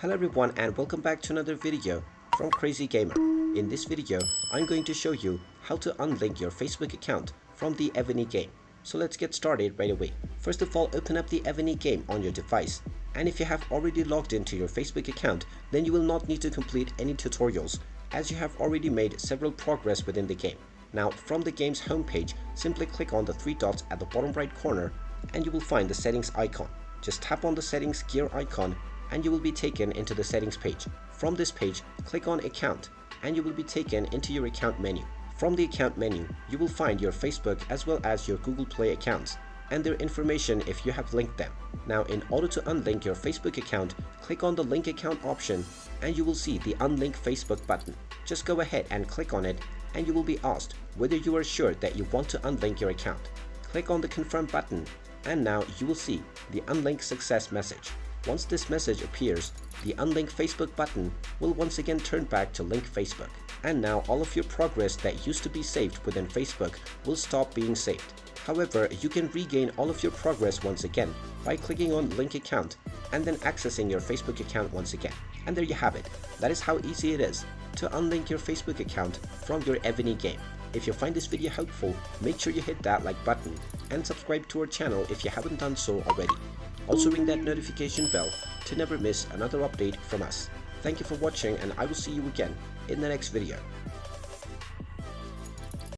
Hello everyone and welcome back to another video from Crazy Gamer. In this video, I'm going to show you how to unlink your Facebook account from the Evony game. So let's get started right away. First of all, open up the Evony game on your device. And if you have already logged into your Facebook account, then you will not need to complete any tutorials as you have already made several progress within the game. Now from the game's homepage, simply click on the three dots at the bottom right corner and you will find the settings icon. Just tap on the settings gear icon and you will be taken into the settings page. From this page, click on account and you will be taken into your account menu. From the account menu, you will find your Facebook as well as your Google Play accounts and their information if you have linked them. Now in order to unlink your Facebook account, click on the link account option and you will see the unlink Facebook button. Just go ahead and click on it and you will be asked whether you are sure that you want to unlink your account. Click on the confirm button and now you will see the unlink success message. Once this message appears, the unlink Facebook button will once again turn back to link Facebook. And now all of your progress that used to be saved within Facebook will stop being saved. However, you can regain all of your progress once again by clicking on link account and then accessing your Facebook account once again. And there you have it. That is how easy it is to unlink your Facebook account from your Evony game. If you find this video helpful, make sure you hit that like button and subscribe to our channel if you haven't done so already. Also ring that notification bell to never miss another update from us. Thank you for watching and I will see you again in the next video.